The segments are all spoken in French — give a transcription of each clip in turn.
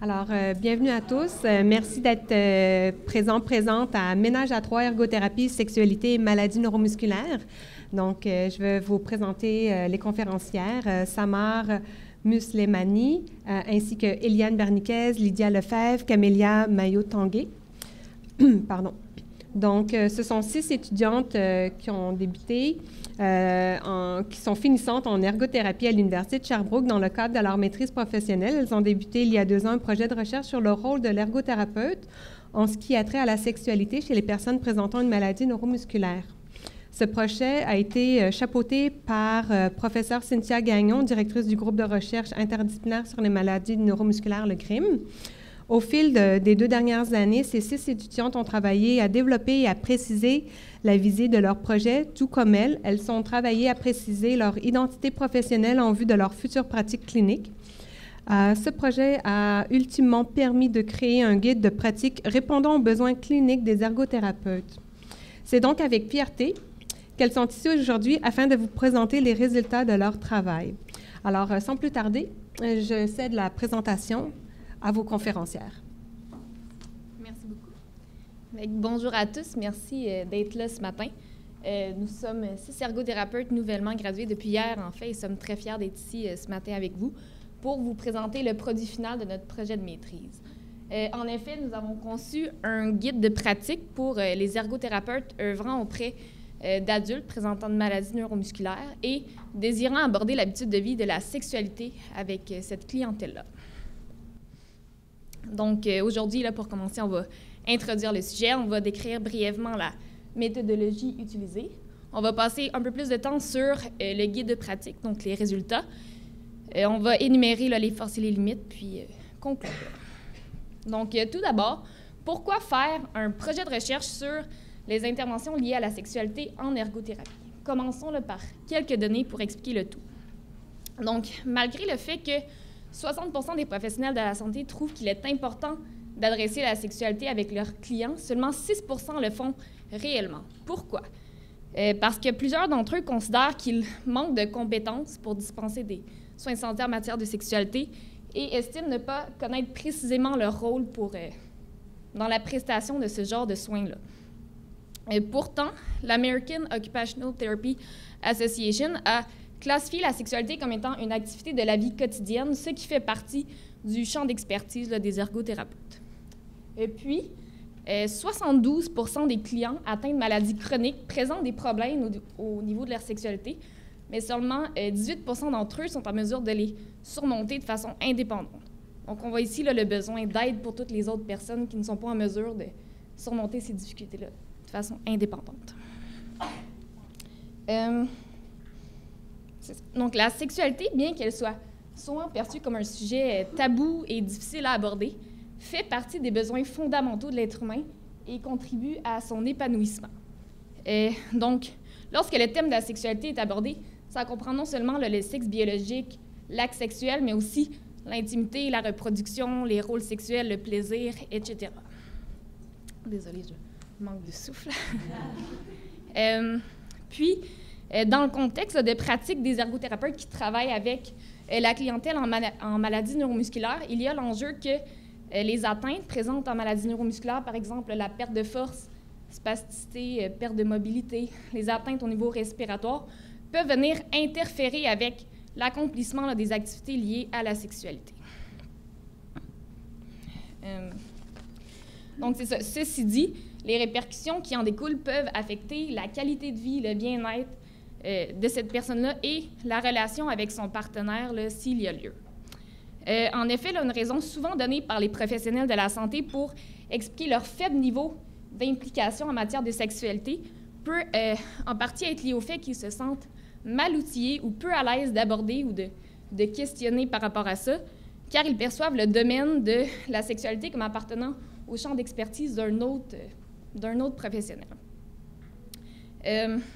Alors, bienvenue à tous. Merci d'être présente à Ménage à trois, ergothérapie, sexualité et maladies neuromusculaires. Donc, je vais vous présenter les conférencières, Samar Muslemani, ainsi que Eliane Berniquez, Lydia Lefebvre, Camélia Maillot-Tanguay. Pardon. Donc, ce sont 6 étudiantes qui ont débuté, qui sont finissantes en ergothérapie à l'Université de Sherbrooke dans le cadre de leur maîtrise professionnelle. Elles ont débuté il y a 2 ans un projet de recherche sur le rôle de l'ergothérapeute en ce qui a trait à la sexualité chez les personnes présentant une maladie neuromusculaire. Ce projet a été chapeauté par professeure Cynthia Gagnon, directrice du groupe de recherche interdisciplinaire sur les maladies neuromusculaires, le GRIM. Au fil des 2 dernières années, ces 6 étudiantes ont travaillé à développer et à préciser la visée de leur projet, tout comme elles ont travaillé à préciser leur identité professionnelle en vue de leur future pratique clinique. Ce projet a ultimement permis de créer un guide de pratique répondant aux besoins cliniques des ergothérapeutes. C'est donc avec fierté qu'elles sont ici aujourd'hui afin de vous présenter les résultats de leur travail. Alors, sans plus tarder, je cède la présentation à vos conférencières. Merci beaucoup. Bonjour à tous, merci d'être là ce matin. Nous sommes 6 ergothérapeutes nouvellement gradués depuis hier, en fait, et sommes très fiers d'être ici ce matin avec vous pour vous présenter le produit final de notre projet de maîtrise. En effet, nous avons conçu un guide de pratique pour les ergothérapeutes œuvrant auprès d'adultes présentant de maladies neuromusculaires et désirant aborder l'habitude de vie de la sexualité avec cette clientèle-là. Donc, aujourd'hui, pour commencer, on va introduire le sujet. On va décrire brièvement la méthodologie utilisée. On va passer un peu plus de temps sur le guide de pratique, donc les résultats. On va énumérer les forces et les limites, puis conclure. Donc, tout d'abord, pourquoi faire un projet de recherche sur les interventions liées à la sexualité en ergothérapie? Commençons par quelques données pour expliquer le tout. Donc, malgré le fait que 60% des professionnels de la santé trouvent qu'il est important d'adresser la sexualité avec leurs clients. Seulement 6% le font réellement. Pourquoi? Parce que plusieurs d'entre eux considèrent qu'ils manquent de compétences pour dispenser des soins de santé en matière de sexualité et estiment ne pas connaître précisément leur rôle dans la prestation de ce genre de soins-là. Pourtant, l'American Occupational Therapy Association a classifier la sexualité comme étant une activité de la vie quotidienne, ce qui fait partie du champ d'expertise des ergothérapeutes. Et puis, 72% des clients atteints de maladies chroniques présentent des problèmes au niveau de leur sexualité, mais seulement 18% d'entre eux sont en mesure de les surmonter de façon indépendante. Donc, on voit ici le besoin d'aide pour toutes les autres personnes qui ne sont pas en mesure de surmonter ces difficultés-là de façon indépendante. Donc, la sexualité, bien qu'elle soit souvent perçue comme un sujet tabou et difficile à aborder, fait partie des besoins fondamentaux de l'être humain et contribue à son épanouissement. Donc, lorsque le thème de la sexualité est abordé, ça comprend non seulement le sexe biologique, l'acte sexuel, mais aussi l'intimité, la reproduction, les rôles sexuels, le plaisir, etc. Désolée, je manque de souffle. Puis, dans le contexte de pratique des ergothérapeutes qui travaillent avec la clientèle en maladies neuromusculaires, il y a l'enjeu que les atteintes présentes en maladies neuromusculaires, par exemple la perte de force, spasticité, perte de mobilité, les atteintes au niveau respiratoire, peuvent venir interférer avec l'accomplissement des activités liées à la sexualité. Donc, c'est ça. Ceci dit, les répercussions qui en découlent peuvent affecter la qualité de vie, le bien-être de cette personne-là et la relation avec son partenaire s'il y a lieu. En effet, une raison souvent donnée par les professionnels de la santé pour expliquer leur faible niveau d'implication en matière de sexualité peut en partie être liée au fait qu'ils se sentent mal outillés ou peu à l'aise d'aborder ou de questionner par rapport à ça, car ils perçoivent le domaine de la sexualité comme appartenant au champ d'expertise d'un autre professionnel.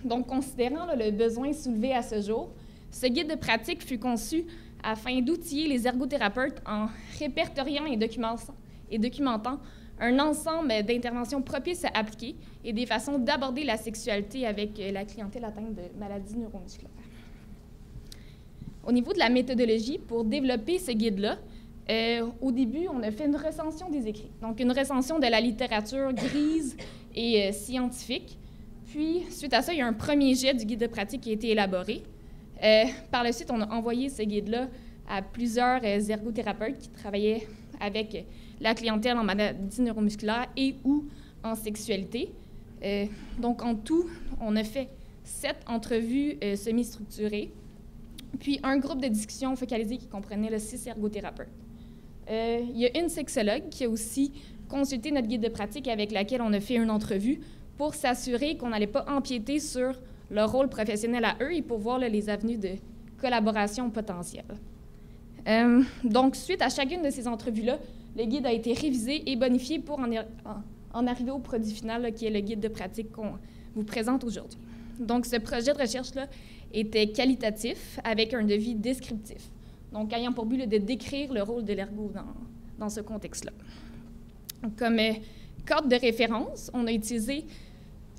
Donc, considérant le besoin soulevé à ce jour, ce guide de pratique fut conçu afin d'outiller les ergothérapeutes en répertoriant et documentant un ensemble d'interventions propices à appliquer et des façons d'aborder la sexualité avec la clientèle atteinte de maladies neuromusculaires. Au niveau de la méthodologie, pour développer ce guide-là, Au début, on a fait une recension des écrits, donc une recension de la littérature grise et scientifique. Puis, suite à ça, il y a un premier jet du guide de pratique qui a été élaboré. Par la suite, on a envoyé ce guide-là à plusieurs ergothérapeutes qui travaillaient avec la clientèle en maladies neuromusculaires et ou en sexualité. Donc, en tout, on a fait 7 entrevues semi-structurées, puis un groupe de discussion focalisé qui comprenait 6 ergothérapeutes. Il y a une sexologue qui a aussi consulté notre guide de pratique avec laquelle on a fait une entrevue pour s'assurer qu'on n'allait pas empiéter sur leur rôle professionnel à eux et pour voir les avenues de collaboration potentielle. Donc, suite à chacune de ces entrevues-là, le guide a été révisé et bonifié pour en arriver au produit final, là, qui est le guide de pratique qu'on vous présente aujourd'hui. Donc, ce projet de recherche-là était qualitatif avec un devis descriptif, donc ayant pour but de décrire le rôle de l'ergo dans ce contexte-là. Comme cadre de référence, on a utilisé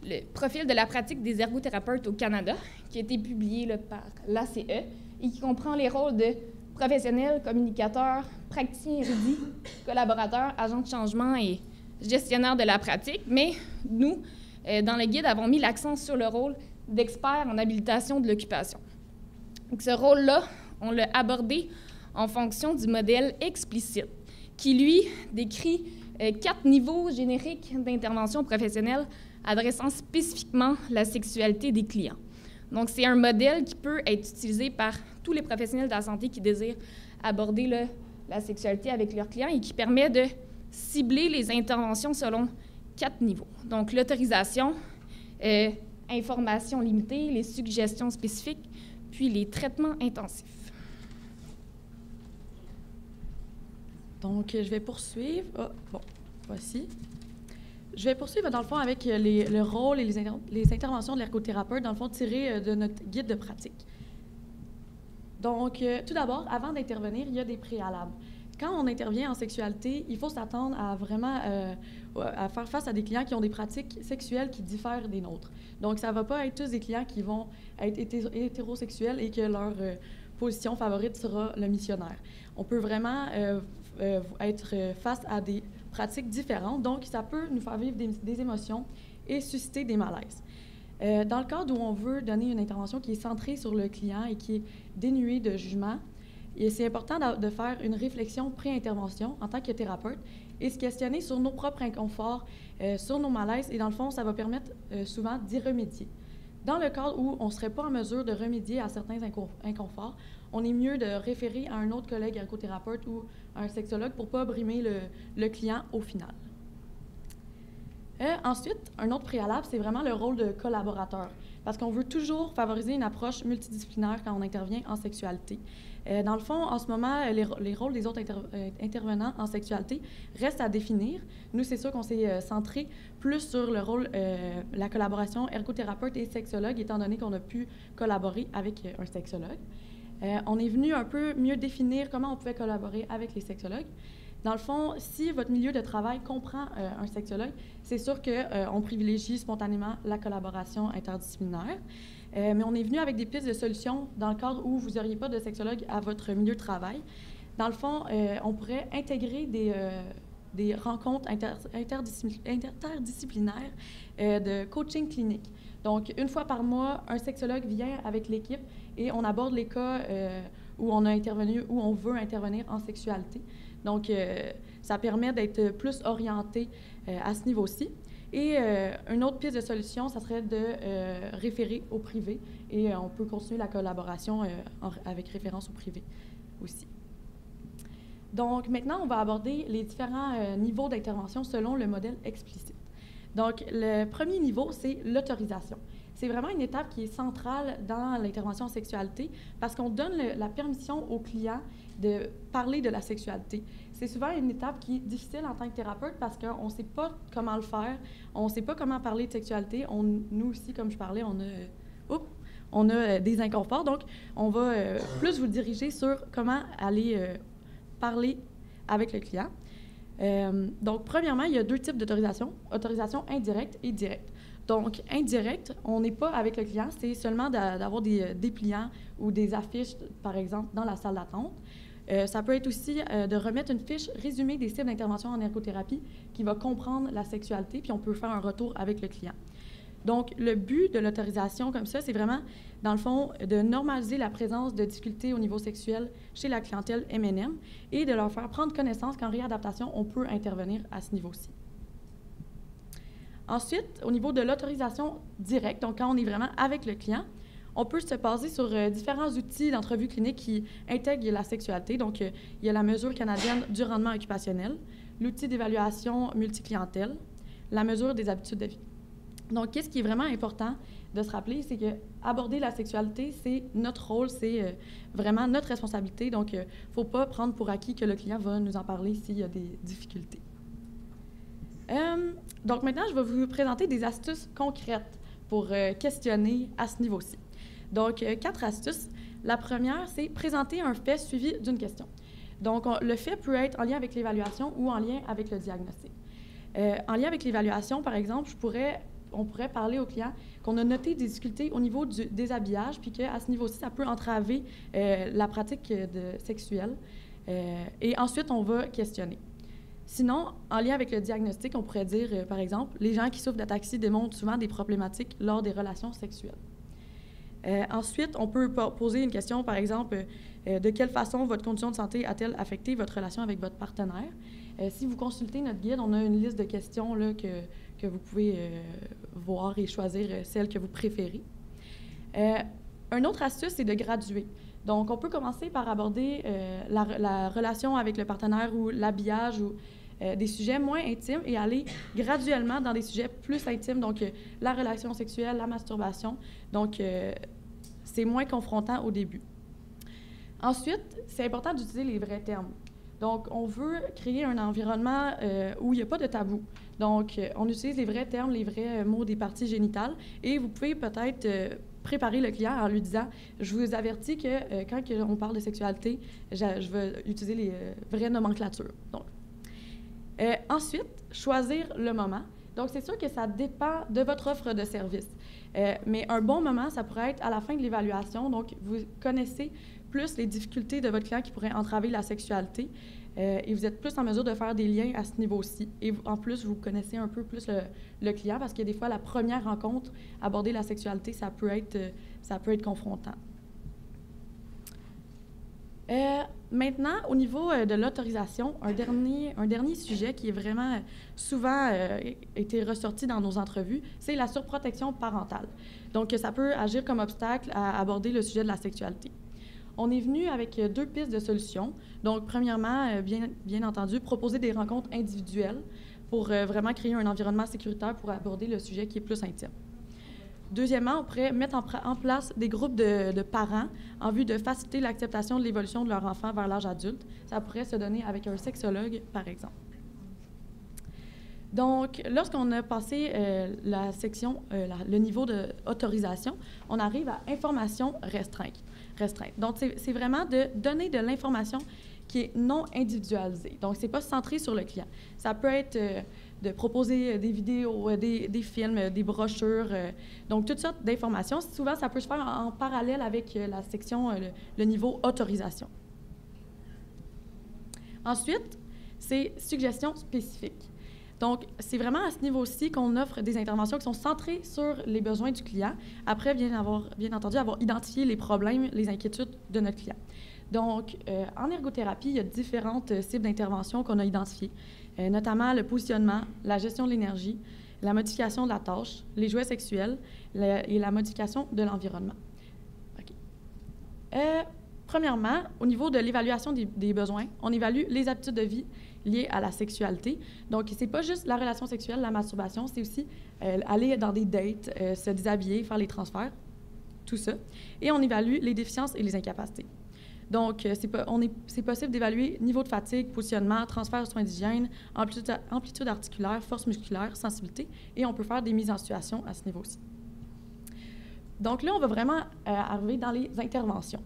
le profil de la pratique des ergothérapeutes au Canada, qui a été publié par l'ACE et qui comprend les rôles de professionnels, communicateurs, praticiens érudits, collaborateurs, agents de changement et gestionnaires de la pratique. Mais nous, dans le guide, avons mis l'accent sur le rôle d'expert en habilitation de l'occupation. Donc, ce rôle-là, on l'a abordé en fonction du modèle explicite, qui, lui, décrit 4 niveaux génériques d'intervention professionnelle adressant spécifiquement la sexualité des clients. Donc, c'est un modèle qui peut être utilisé par tous les professionnels de la santé qui désirent aborder la sexualité avec leurs clients et qui permet de cibler les interventions selon 4 niveaux. Donc, l'autorisation, information limitée, les suggestions spécifiques, puis les traitements intensifs. Donc, je vais poursuivre. Voici. Je vais poursuivre, dans le fond, avec le rôle et les interventions de l'ergothérapeute, dans le fond, tirées de notre guide de pratique. Donc, tout d'abord, avant d'intervenir, il y a des préalables. Quand on intervient en sexualité, il faut s'attendre à vraiment à faire face à des clients qui ont des pratiques sexuelles qui diffèrent des nôtres. Donc, ça ne va pas être tous des clients qui vont être hétérosexuels et que leur position favorite sera le missionnaire. On peut vraiment être face à des pratiques différentes, donc ça peut nous faire vivre des émotions et susciter des malaises. Dans le cadre où on veut donner une intervention qui est centrée sur le client et qui est dénuée de jugement, c'est important de faire une réflexion pré-intervention en tant que thérapeute et se questionner sur nos propres inconforts, sur nos malaises, et dans le fond, ça va permettre souvent d'y remédier. Dans le cadre où on ne serait pas en mesure de remédier à certains inconforts, on est mieux de référer à un autre collègue ergothérapeute ou à un sexologue pour ne pas brimer le client au final. Ensuite, un autre préalable, c'est vraiment le rôle de collaborateur, parce qu'on veut toujours favoriser une approche multidisciplinaire quand on intervient en sexualité. Dans le fond, en ce moment, les rôles des autres intervenants en sexualité restent à définir. Nous, c'est sûr qu'on s'est centré plus sur le rôle, la collaboration ergothérapeute et sexologue, étant donné qu'on a pu collaborer avec un sexologue. On est venu un peu mieux définir comment on pouvait collaborer avec les sexologues. Dans le fond, si votre milieu de travail comprend un sexologue, c'est sûr qu'on privilégie spontanément la collaboration interdisciplinaire. Mais on est venu avec des pistes de solutions dans le cadre où vous n'auriez pas de sexologue à votre milieu de travail. Dans le fond, on pourrait intégrer des rencontres interdisciplinaires de coaching clinique. Donc, une fois par mois, un sexologue vient avec l'équipe et on aborde les cas où on a intervenu, où on veut intervenir en sexualité. Donc, ça permet d'être plus orienté à ce niveau-ci. Et une autre piste de solution, ça serait de référer au privé. Et on peut continuer la collaboration avec référence au privé aussi. Donc, maintenant, on va aborder les différents niveaux d'intervention selon le modèle explicite. Donc, le premier niveau, c'est l'autorisation. C'est vraiment une étape qui est centrale dans l'intervention en sexualité parce qu'on donne la permission au client de parler de la sexualité. C'est souvent une étape qui est difficile en tant que thérapeute parce qu'on ne sait pas comment le faire, on ne sait pas comment parler de sexualité. Nous aussi, comme je parlais, on a des inconforts. Donc, on va plus vous diriger sur comment aller parler avec le client. Donc, premièrement, il y a 2 types d'autorisation, autorisation indirecte et directe. Donc, indirect, on n'est pas avec le client, c'est seulement d'avoir des dépliants ou des affiches, par exemple, dans la salle d'attente. Ça peut être aussi de remettre une fiche résumée des cibles d'intervention en ergothérapie qui va comprendre la sexualité, puis on peut faire un retour avec le client. Donc, le but de l'autorisation comme ça, c'est vraiment, dans le fond, de normaliser la présence de difficultés au niveau sexuel chez la clientèle MNM et de leur faire prendre connaissance qu'en réadaptation, on peut intervenir à ce niveau-ci. Ensuite, au niveau de l'autorisation directe, donc quand on est vraiment avec le client, on peut se baser sur différents outils d'entrevue clinique qui intègrent la sexualité. Donc, il y a la mesure canadienne du rendement occupationnel, l'outil d'évaluation multiclientèle, la mesure des habitudes de vie. Donc, qu'est-ce qui est vraiment important de se rappeler, c'est que aborder la sexualité, c'est notre rôle, c'est vraiment notre responsabilité. Donc, il ne faut pas prendre pour acquis que le client va nous en parler s'il y a des difficultés. Donc, maintenant, je vais vous présenter des astuces concrètes pour questionner à ce niveau-ci. Donc, 4 astuces. La première, c'est présenter un fait suivi d'une question. Donc, le fait peut être en lien avec l'évaluation ou en lien avec le diagnostic. En lien avec l'évaluation, par exemple, on pourrait parler au client qu'on a noté des difficultés au niveau du déshabillage, puis qu'à ce niveau-ci, ça peut entraver la pratique sexuelle. Et ensuite, on va questionner. Sinon, en lien avec le diagnostic, on pourrait dire, par exemple, les gens qui souffrent d'ataxie démontrent souvent des problématiques lors des relations sexuelles. Ensuite, on peut poser une question, par exemple, de quelle façon votre condition de santé a-t-elle affecté votre relation avec votre partenaire? Si vous consultez notre guide, on a une liste de questions là, que vous pouvez voir et choisir celle que vous préférez. Une autre astuce, c'est de graduer. Donc, on peut commencer par aborder la relation avec le partenaire ou l'habillage ou des sujets moins intimes et aller graduellement dans des sujets plus intimes, donc la relation sexuelle, la masturbation. Donc, c'est moins confrontant au début. Ensuite, c'est important d'utiliser les vrais termes. Donc, on veut créer un environnement où il n'y a pas de tabou. Donc, on utilise les vrais termes, les vrais mots des parties génitales et vous pouvez peut-être préparer le client en lui disant « Je vous avertis que quand on parle de sexualité, je vais utiliser les vraies nomenclatures. » Donc, ensuite, choisir le moment. Donc, c'est sûr que ça dépend de votre offre de service. Mais un bon moment, ça pourrait être à la fin de l'évaluation. Donc, vous connaissez plus les difficultés de votre client qui pourraient entraver la sexualité et vous êtes plus en mesure de faire des liens à ce niveau-ci. Et en plus, vous connaissez un peu plus le client parce que des fois, la première rencontre, aborder la sexualité, ça peut être confrontant. Maintenant, au niveau de l'autorisation, un dernier sujet qui est vraiment souvent été ressorti dans nos entrevues, c'est la surprotection parentale. Donc, ça peut agir comme obstacle à aborder le sujet de la sexualité. On est venu avec 2 pistes de solutions. Donc, premièrement, bien entendu, proposer des rencontres individuelles pour vraiment créer un environnement sécuritaire pour aborder le sujet qui est plus intime. Deuxièmement, on pourrait mettre en place des groupes de parents en vue de faciliter l'acceptation de l'évolution de leur enfant vers l'âge adulte. Ça pourrait se donner avec un sexologue, par exemple. Donc, lorsqu'on a passé la section, le niveau d'autorisation, on arrive à information restreinte. Donc, c'est vraiment de donner de l'information qui est non individualisée. Donc, ce n'est pas centré sur le client. Ça peut être de proposer des vidéos, des films, des brochures, donc toutes sortes d'informations. Souvent, ça peut se faire en parallèle avec la section, le niveau autorisation. Ensuite, c'est suggestions spécifiques. Donc, c'est vraiment à ce niveau-ci qu'on offre des interventions qui sont centrées sur les besoins du client, après bien entendu avoir identifié les problèmes, les inquiétudes de notre client. Donc, en ergothérapie, il y a différentes cibles d'intervention qu'on a identifiées, notamment le positionnement, la gestion de l'énergie, la modification de la tâche, les jouets sexuels et la modification de l'environnement. OK. Premièrement, au niveau de l'évaluation des besoins, on évalue les habitudes de vie liées à la sexualité. Donc, c'est pas juste la relation sexuelle, la masturbation, c'est aussi aller dans des dates, se déshabiller, faire les transferts, tout ça. Et on évalue les déficiences et les incapacités. Donc, c'est possible d'évaluer niveau de fatigue, positionnement, transfert de soins d'hygiène, amplitude articulaire, force musculaire, sensibilité, et on peut faire des mises en situation à ce niveau-ci. Donc là, on va vraiment arriver dans les interventions.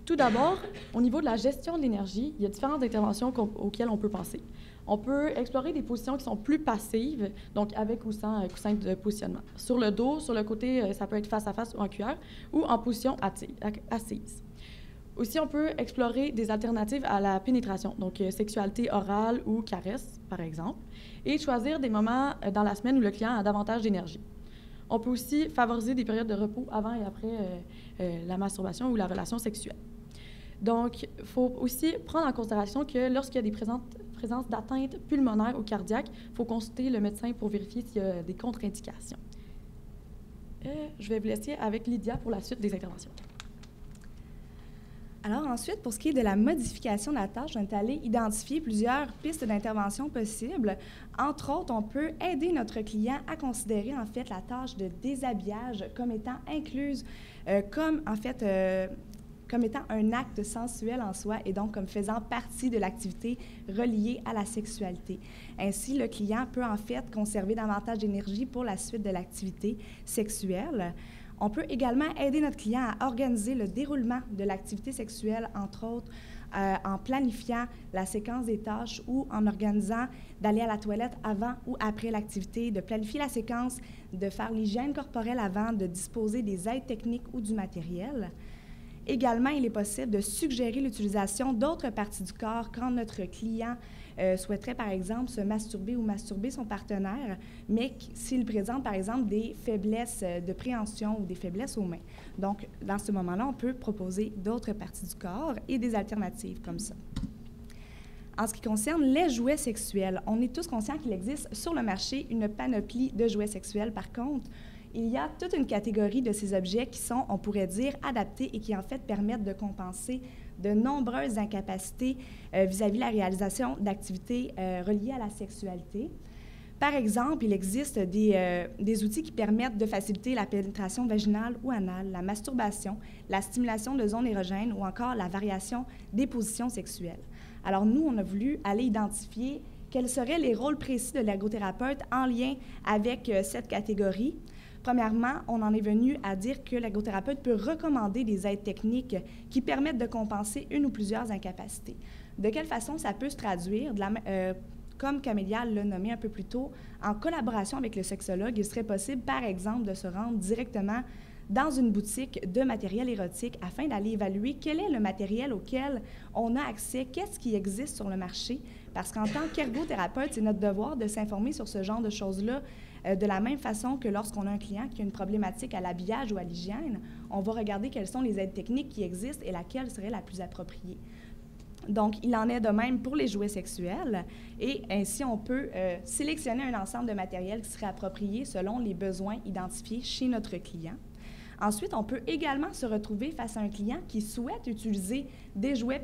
Tout d'abord, au niveau de la gestion de l'énergie, il y a différentes interventions auxquelles on peut penser. On peut explorer des positions qui sont plus passives, donc avec ou sans coussin de positionnement. Sur le dos, sur le côté, ça peut être face à face ou en cuillère, ou en position assise. Aussi, on peut explorer des alternatives à la pénétration, donc sexualité orale ou caresse, par exemple, et choisir des moments dans la semaine où le client a davantage d'énergie. On peut aussi favoriser des périodes de repos avant et après la masturbation ou la relation sexuelle. Donc, il faut aussi prendre en considération que lorsqu'il y a des présences d'atteintes pulmonaires ou cardiaques, il faut consulter le médecin pour vérifier s'il y a des contre-indications. Je vais vous laisser avec Lydia pour la suite des interventions. Alors ensuite, pour ce qui est de la modification de la tâche, on est allé identifier plusieurs pistes d'intervention possibles. Entre autres, on peut aider notre client à considérer en fait la tâche de déshabillage comme étant incluse, comme étant un acte sensuel en soi et donc comme faisant partie de l'activité reliée à la sexualité. Ainsi, le client peut en fait conserver davantage d'énergie pour la suite de l'activité sexuelle. On peut également aider notre client à organiser le déroulement de l'activité sexuelle, entre autres en planifiant la séquence des tâches ou en organisant d'aller à la toilette avant ou après l'activité, de planifier la séquence, de faire l'hygiène corporelle avant, de disposer des aides techniques ou du matériel. Également, il est possible de suggérer l'utilisation d'autres parties du corps quand notre client souhaiterait, par exemple, se masturber ou masturber son partenaire, mais s'il présente, par exemple, des faiblesses de préhension ou des faiblesses aux mains. Donc, dans ce moment-là, on peut proposer d'autres parties du corps et des alternatives comme ça. En ce qui concerne les jouets sexuels, on est tous conscients qu'il existe sur le marché une panoplie de jouets sexuels. Par contre, il y a toute une catégorie de ces objets qui sont, on pourrait dire, adaptés et qui, en fait, permettent de compenser de nombreuses incapacités vis-à-vis de la réalisation d'activités reliées à la sexualité. Par exemple, il existe des outils qui permettent de faciliter la pénétration vaginale ou anale, la masturbation, la stimulation de zones érogènes ou encore la variation des positions sexuelles. Alors, nous, on a voulu aller identifier quels seraient les rôles précis de l'ergothérapeute en lien avec cette catégorie. Premièrement, on en est venu à dire que l'ergothérapeute peut recommander des aides techniques qui permettent de compenser une ou plusieurs incapacités. De quelle façon ça peut se traduire? Comme Camélia l'a nommé un peu plus tôt, en collaboration avec le sexologue, il serait possible, par exemple, de se rendre directement dans une boutique de matériel érotique afin d'aller évaluer quel est le matériel auquel on a accès, qu'est-ce qui existe sur le marché, parce qu'en tant qu'ergothérapeute, c'est notre devoir de s'informer sur ce genre de choses-là. De la même façon que lorsqu'on a un client qui a une problématique à l'habillage ou à l'hygiène, on va regarder quelles sont les aides techniques qui existent et laquelle serait la plus appropriée. Donc, il en est de même pour les jouets sexuels et ainsi, on peut sélectionner un ensemble de matériel qui serait approprié selon les besoins identifiés chez notre client. Ensuite, on peut également se retrouver face à un client qui souhaite utiliser des jouets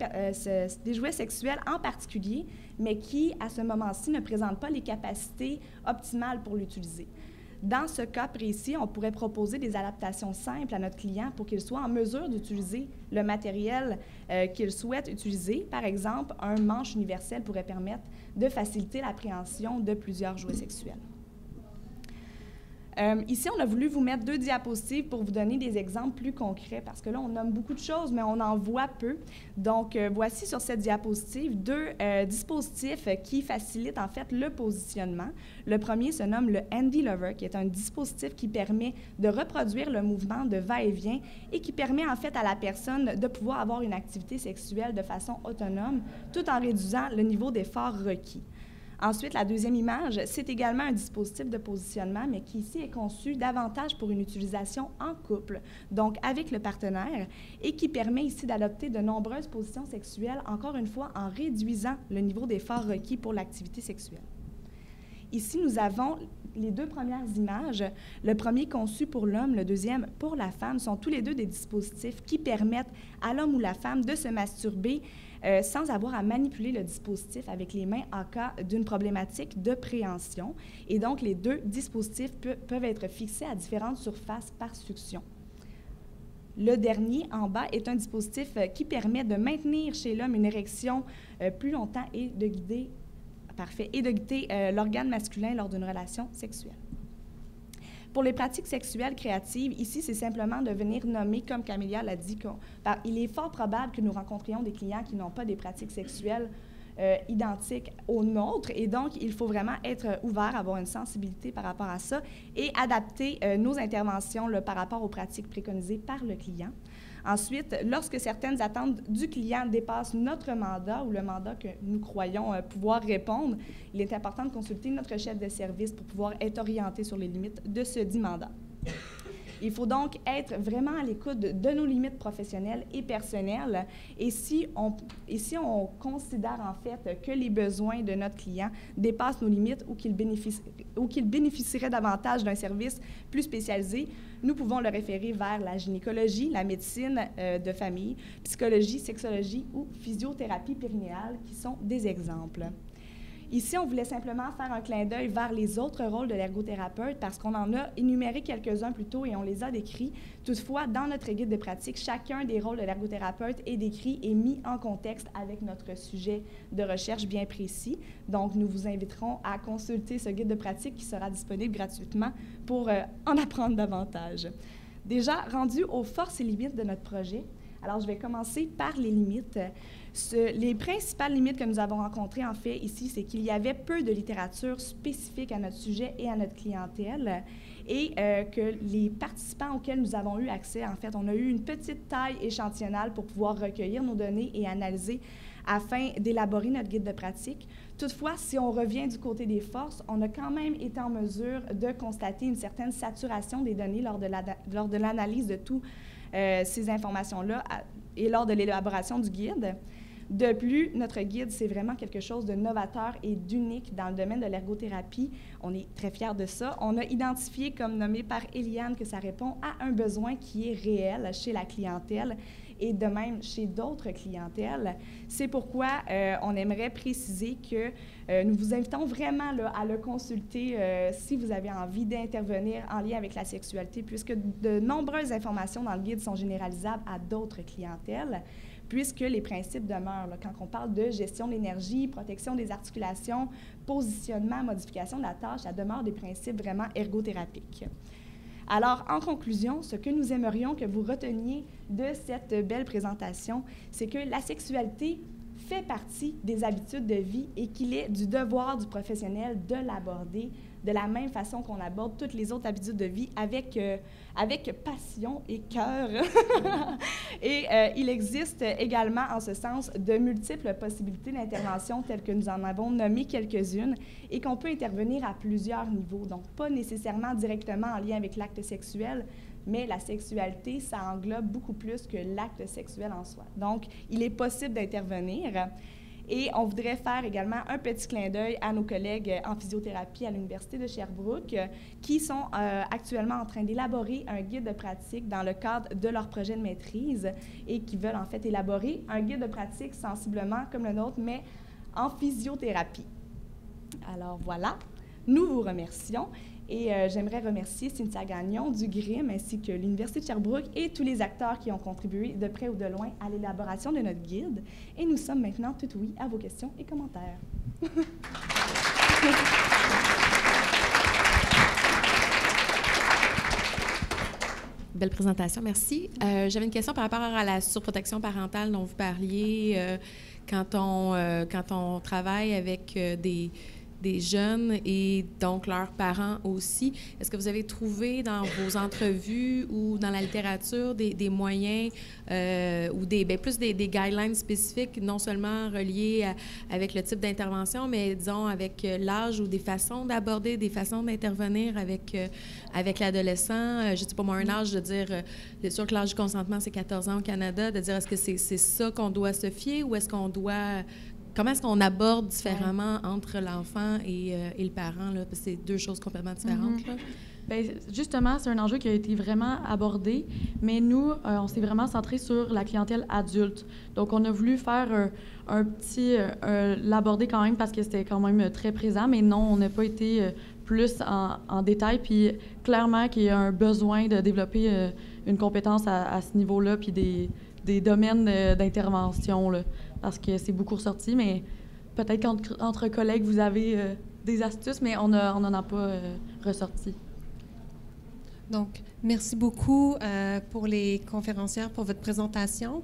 sexuels en particulier, mais qui, à ce moment-ci, ne présente pas les capacités optimales pour l'utiliser. Dans ce cas précis, on pourrait proposer des adaptations simples à notre client pour qu'il soit en mesure d'utiliser le matériel qu'il souhaite utiliser. Par exemple, un manche universel pourrait permettre de faciliter l'appréhension de plusieurs jouets sexuels. Ici, on a voulu vous mettre 2 diapositives pour vous donner des exemples plus concrets, parce que là, on nomme beaucoup de choses, mais on en voit peu. Donc, voici sur cette diapositive 2 dispositifs qui facilitent en fait le positionnement. Le premier se nomme le Handy Lover, qui est un dispositif qui permet de reproduire le mouvement de va-et-vient et qui permet en fait à la personne de pouvoir avoir une activité sexuelle de façon autonome, tout en réduisant le niveau d'effort requis. Ensuite, la deuxième image, c'est également un dispositif de positionnement, mais qui ici est conçu davantage pour une utilisation en couple, donc avec le partenaire, et qui permet ici d'adopter de nombreuses positions sexuelles, encore une fois, en réduisant le niveau d'effort requis pour l'activité sexuelle. Ici, nous avons les 2 premières images. Le premier conçu pour l'homme, le deuxième pour la femme, sont tous les 2 des dispositifs qui permettent à l'homme ou la femme de se masturber sans avoir à manipuler le dispositif avec les mains en cas d'une problématique de préhension. Et donc, les 2 dispositifs peuvent être fixés à différentes surfaces par succion. Le dernier, en bas, est un dispositif qui permet de maintenir chez l'homme une érection plus longtemps et de guider l'organe masculin lors d'une relation sexuelle. Pour les pratiques sexuelles créatives, ici, c'est simplement de venir nommer, comme Camélia l'a dit, il est fort probable que nous rencontrions des clients qui n'ont pas des pratiques sexuelles identiques aux nôtres, et donc il faut vraiment être ouvert, avoir une sensibilité par rapport à ça et adapter nos interventions par rapport aux pratiques préconisées par le client. Ensuite, lorsque certaines attentes du client dépassent notre mandat ou le mandat que nous croyons pouvoir répondre, il est important de consulter notre chef de service pour pouvoir être orienté sur les limites de ce dit mandat. Il faut donc être vraiment à l'écoute de nos limites professionnelles et personnelles. Et si on considère en fait que les besoins de notre client dépassent nos limites ou qu'il bénéficierait davantage d'un service plus spécialisé, nous pouvons le référer vers la gynécologie, la médecine de famille, psychologie, sexologie ou physiothérapie périnéale, qui sont des exemples. Ici, on voulait simplement faire un clin d'œil vers les autres rôles de l'ergothérapeute parce qu'on en a énuméré quelques-uns plus tôt et on les a décrits. Toutefois, dans notre guide de pratique, chacun des rôles de l'ergothérapeute est décrit et mis en contexte avec notre sujet de recherche bien précis. Donc, nous vous inviterons à consulter ce guide de pratique qui sera disponible gratuitement pour en apprendre davantage. Déjà, rendu aux forces et limites de notre projet, alors je vais commencer par les limites. Les principales limites que nous avons rencontrées, en fait, ici, c'est qu'il y avait peu de littérature spécifique à notre sujet et à notre clientèle et que les participants auxquels nous avons eu accès, en fait, on a eu une petite taille échantillonnale pour pouvoir recueillir nos données et analyser afin d'élaborer notre guide de pratique. Toutefois, si on revient du côté des forces, on a quand même été en mesure de constater une certaine saturation des données lors de l'analyse de toutes ces informations-là et lors de l'élaboration du guide. De plus, notre guide, c'est vraiment quelque chose de novateur et d'unique dans le domaine de l'ergothérapie. On est très fiers de ça. On a identifié, comme nommé par Eliane, que ça répond à un besoin qui est réel chez la clientèle et de même chez d'autres clientèles. C'est pourquoi on aimerait préciser que nous vous invitons vraiment là, à le consulter si vous avez envie d'intervenir en lien avec la sexualité, puisque de nombreuses informations dans le guide sont généralisables à d'autres clientèles, puisque les principes demeurent. Là, quand on parle de gestion de l'énergie, protection des articulations, positionnement, modification de la tâche, ça demeure des principes vraiment ergothérapiques. Alors, en conclusion, ce que nous aimerions que vous reteniez de cette belle présentation, c'est que la sexualité fait partie des habitudes de vie et qu'il est du devoir du professionnel de l'aborder de la même façon qu'on aborde toutes les autres habitudes de vie, avec passion et cœur. Et il existe également, en ce sens, de multiples possibilités d'intervention, telles que nous en avons nommé quelques-unes, et qu'on peut intervenir à plusieurs niveaux. Donc, pas nécessairement directement en lien avec l'acte sexuel, mais la sexualité, ça englobe beaucoup plus que l'acte sexuel en soi. Donc, il est possible d'intervenir. Et on voudrait faire également un petit clin d'œil à nos collègues en physiothérapie à l'Université de Sherbrooke qui sont actuellement en train d'élaborer un guide de pratique dans le cadre de leur projet de maîtrise et qui veulent en fait élaborer un guide de pratique sensiblement comme le nôtre, mais en physiothérapie. Alors voilà, nous vous remercions. Et j'aimerais remercier Cynthia Gagnon du GRIM ainsi que l'Université de Sherbrooke et tous les acteurs qui ont contribué de près ou de loin à l'élaboration de notre guide. Et nous sommes maintenant tout oui à vos questions et commentaires. Belle présentation, merci. J'avais une question par rapport à la surprotection parentale dont vous parliez. Quand on travaille avec des jeunes et donc leurs parents aussi. Est-ce que vous avez trouvé dans vos entrevues ou dans la littérature des moyens ou plus des guidelines spécifiques, non seulement reliés avec le type d'intervention, mais disons avec l'âge ou des façons d'aborder, des façons d'intervenir avec l'adolescent? Je ne sais pas moi, un âge de dire, c'est sûr que l'âge du consentement, c'est 14 ans au Canada, de dire est-ce que c'est ça qu'on doit se fier ou est-ce qu'on doit... Comment est-ce qu'on aborde différemment entre l'enfant et le parent, là? Parce que c'est deux choses complètement différentes. Là. Bien, justement, c'est un enjeu qui a été vraiment abordé, mais nous, on s'est vraiment centré sur la clientèle adulte. Donc, on a voulu faire l'aborder quand même parce que c'était quand même très présent, mais non, on n'a pas été plus en détail. Puis, clairement qu'il y a un besoin de développer une compétence à ce niveau-là, puis des domaines d'intervention, là, parce que c'est beaucoup ressorti, mais peut-être qu'entre collègues, vous avez des astuces, mais on n'en a pas ressorti. Donc, merci beaucoup pour les conférencières pour votre présentation.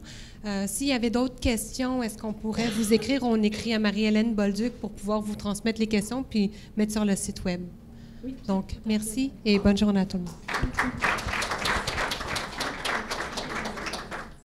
S'il y avait d'autres questions, est-ce qu'on pourrait vous écrire? On écrit à Marie-Hélène Bolduc pour pouvoir vous transmettre les questions puis mettre sur le site Web. Oui. Donc, merci et bonne journée à tout le monde. Merci.